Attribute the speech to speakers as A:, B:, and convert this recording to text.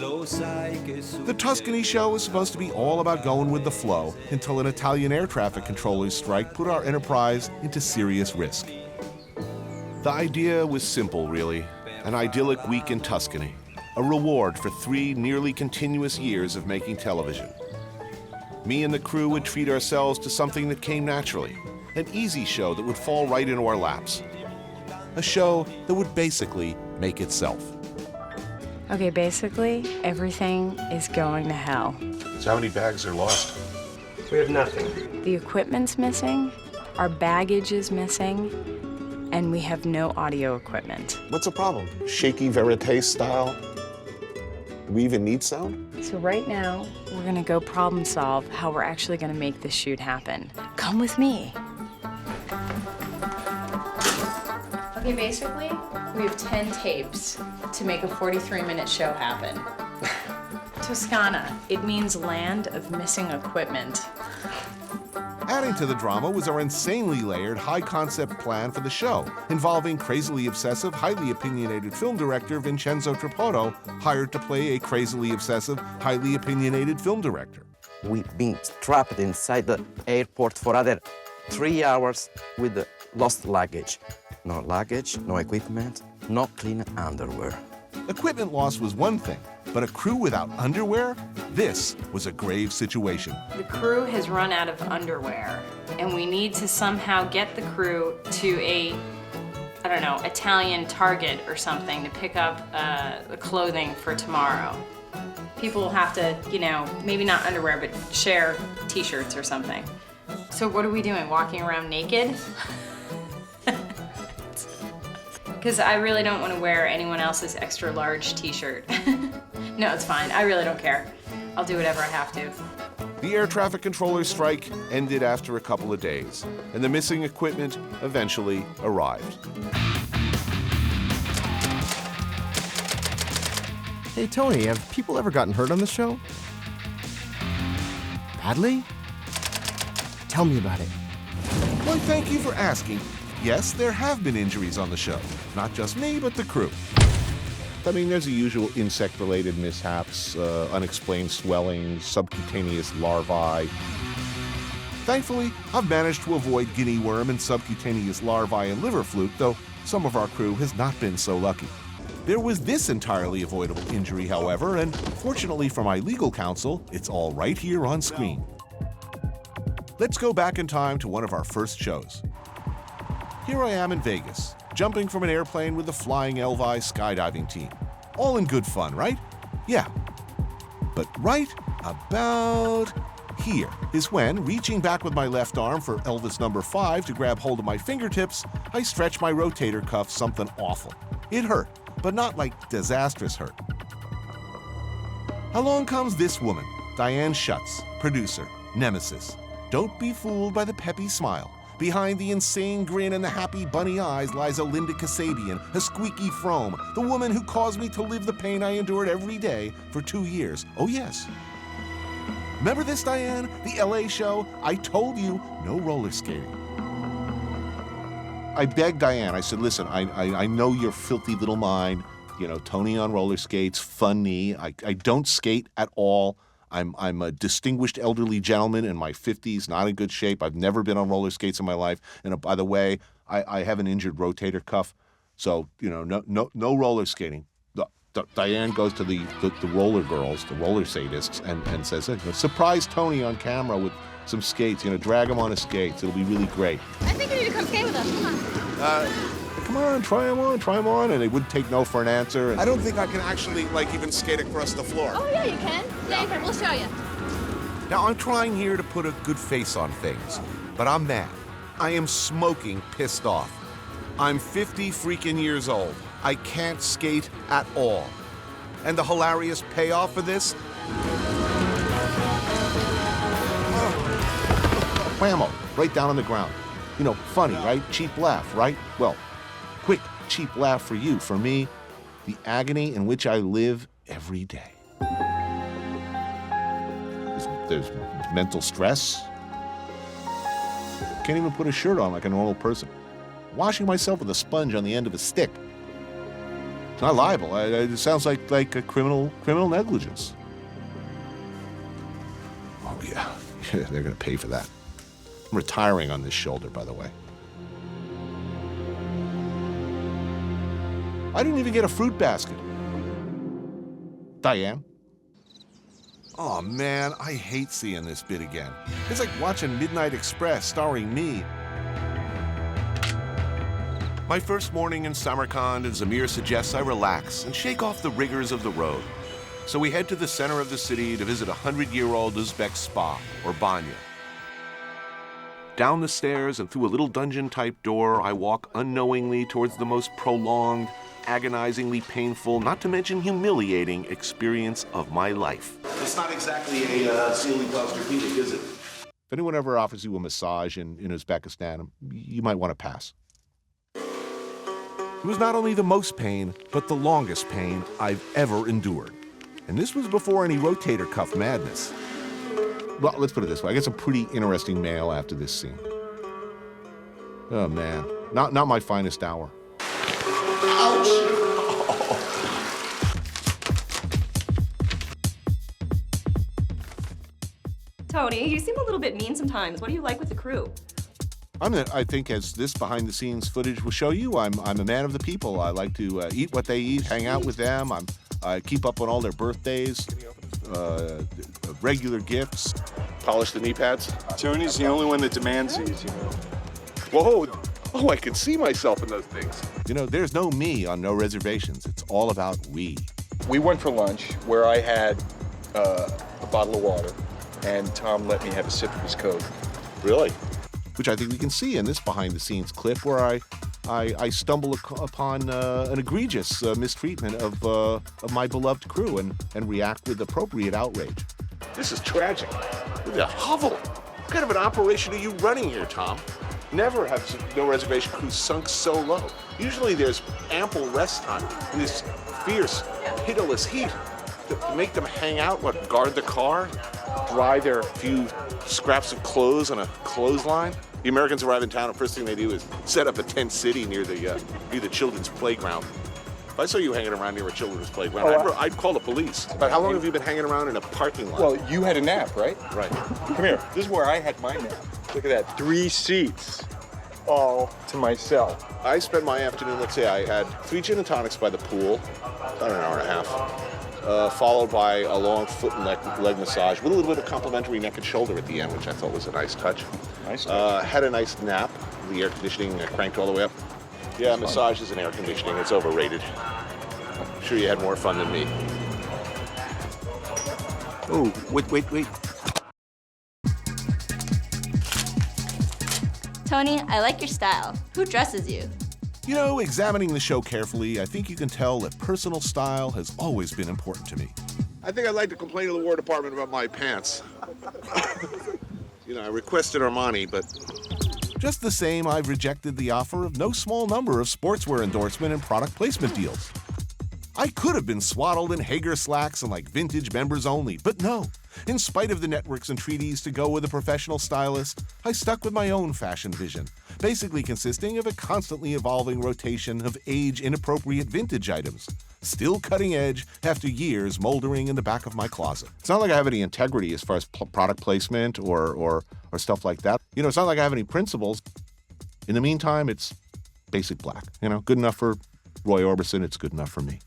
A: The Tuscany show was supposed to be all about going with the flow until an Italian air traffic controller's strike put our enterprise into serious risk. The idea was simple, really. An idyllic week in Tuscany. A reward for 3 nearly continuous years of making television. Me and the crew would treat ourselves to something that came naturally. An easy show that would fall right into our laps. A show that would basically make itself.
B: Okay, basically, everything is going to hell.
A: So how many bags are lost?
C: We have nothing.
B: The equipment's missing, our baggage is missing, and we have no audio equipment.
A: What's the problem? Shaky verite style? Do we even need sound?
B: So right now, we're gonna go problem solve how we're actually gonna make this shoot happen. Come with me. Okay, basically, we have 10 tapes to make a 43-minute show happen. Toscana, it means land of missing equipment.
A: Adding to the drama was our insanely layered, high-concept plan for the show, involving crazily obsessive, highly opinionated film director Vincenzo Trapotto, hired to play a crazily obsessive, highly opinionated film director.
D: We've been trapped inside the airport for other 3 hours with the lost luggage. No luggage, no equipment, no clean underwear.
A: Equipment loss was one thing, but a crew without underwear? This was a grave situation.
B: The crew has run out of underwear, and we need to somehow get the crew to a, I don't know, Italian Target or something to pick up the clothing for tomorrow. People will have to, you know, maybe not underwear, but share t-shirts or something. So what are we doing, walking around naked? Because I really don't want to wear anyone else's extra large t-shirt. No, it's fine. I really don't care. I'll do whatever I have to.
A: The air traffic controller's strike ended after a couple of days, and the missing equipment eventually arrived.
E: Hey, Tony, have people ever gotten hurt on the show? Badly? Tell me about it.
A: Why, thank you for asking. Yes, there have been injuries on the show. Not just me, but the crew. I mean, there's the usual insect-related mishaps, unexplained swelling, subcutaneous larvae. Thankfully, I've managed to avoid guinea worm and subcutaneous larvae and liver fluke, though some of our crew has not been so lucky. There was this entirely avoidable injury, however, and fortunately for my legal counsel, it's all right here on screen. Let's go back in time to one of our first shows. Here I am in Vegas, jumping from an airplane with the Flying Elvi skydiving team. All in good fun, right? Yeah. But right about here is when, reaching back with my left arm for Elvis number 5 to grab hold of my fingertips, I stretched my rotator cuff something awful. It hurt, but not like disastrous hurt. Along comes this woman, Diane Schutz, producer, nemesis. Don't be fooled by the peppy smile. Behind the insane grin and the happy bunny eyes lies a Linda Kasabian, a squeaky Frome, the woman who caused me to live the pain I endured every day for 2 years. Oh yes. Remember this, Diane? The LA show? I told you, no roller skating. I begged Diane, I said, listen, I know your filthy little mind, you know, Tony on roller skates, funny. I don't skate at all. I'm a distinguished elderly gentleman in my 50s, not in good shape. I've never been on roller skates in my life. And by the way, I have an injured rotator cuff. So, you know, no roller skating. Diane goes to the roller girls, the roller sadists, and says, hey, surprise Tony on camera with some skates. You know, drag him on his skates. It'll be really great.
F: I think you need to come skate with us. Come on.
A: Come on, try them on. And they wouldn't take no for an answer. And I don't think I can actually, even skate across the floor.
F: Oh, yeah, you can. Yeah, you can. We'll show you.
A: Now, I'm trying here to put a good face on things, but I'm mad. I am smoking pissed off. I'm 50 freaking years old. I can't skate at all. And the hilarious payoff for this? Whammo, right down on the ground. You know, funny, right? Cheap laugh, right? Well, quick, cheap laugh for you. For me, the agony in which I live every day. There's mental stress. Can't even put a shirt on like a normal person. Washing myself with a sponge on the end of a stick. It's not libel. It sounds like a criminal negligence. Oh, yeah. They're going to pay for that. I'm retiring on this shoulder, by the way. I didn't even get a fruit basket. Diane? Oh, man, I hate seeing this bit again. It's like watching Midnight Express starring me. My first morning in Samarkand, and Zamir suggests I relax and shake off the rigors of the road. So we head to the center of the city to visit a 100-year-old Uzbek spa, or banya. Down the stairs and through a little dungeon-type door, I walk unknowingly towards the most prolonged, agonizingly painful, not to mention humiliating experience of my life. It's not exactly a ceiling claustrophobic, is it? If anyone ever offers you a massage in Uzbekistan, you might want to pass. It was not only the most pain, but the longest pain I've ever endured. And this was before any rotator cuff madness. Well, let's put it this way. I get some pretty interesting mail after this scene. Oh, man. Not my finest hour. Ouch!
G: Tony, you seem a little bit mean sometimes. What do you like with the crew?
A: I think, as this behind-the-scenes footage will show you, I'm a man of the people. I like to eat what they eat, hang out with them. I keep up on all their birthdays, regular gifts. Polish the knee pads.
H: Tony's the only one that demands these, you know.
A: Whoa! Oh, I can see myself in those things. You know, there's no me on No Reservations. It's all about we.
H: We went for lunch where I had a bottle of water, and Tom let me have a sip of his Coke.
A: Really? Which I think we can see in this behind-the-scenes clip where I stumble upon an egregious mistreatment of my beloved crew and react with appropriate outrage. This is tragic. The hovel. What kind of an operation are you running here, Tom? Never have No Reservation crews sunk so low. Usually there's ample rest time in this fierce, pitiless heat. To make them hang out, guard the car, dry their few scraps of clothes on a clothesline. The Americans arrive in town, and first thing they do is set up a tent city near the children's playground. If I saw you hanging around near a children's playground, I'd call the police. But how long have you been hanging around in a parking lot?
H: Well, you had a nap, right?
A: Right.
H: Come here. This is where I had my nap. Look at that. 3 seats, all to myself.
A: I spent my afternoon, let's say I had 3 gin and tonics by the pool, about an hour and a half, followed by a long foot and leg massage with a little bit of complimentary neck and shoulder at the end, which I thought was a nice touch.
H: Nice touch.
A: Had a nice nap. The air conditioning cranked all the way up. Yeah, massages and air conditioning, it's overrated. I'm sure you had more fun than me. Oh, wait.
F: Tony, I like your style. Who dresses you?
A: You know, examining the show carefully, I think you can tell that personal style has always been important to me. I think I'd like to complain to the War Department about my pants. You know, I requested Armani, but just the same, I've rejected the offer of no small number of sportswear endorsement and product placement deals. I could have been swaddled in Hager slacks and like vintage members only, but no. In spite of the network's entreaties to go with a professional stylist, I stuck with my own fashion vision, basically consisting of a constantly evolving rotation of age-inappropriate vintage items, still cutting edge after years moldering in the back of my closet. It's not like I have any integrity as far as product placement or stuff like that. You know, it's not like I have any principles. In the meantime, it's basic black. You know, good enough for Roy Orbison, it's good enough for me.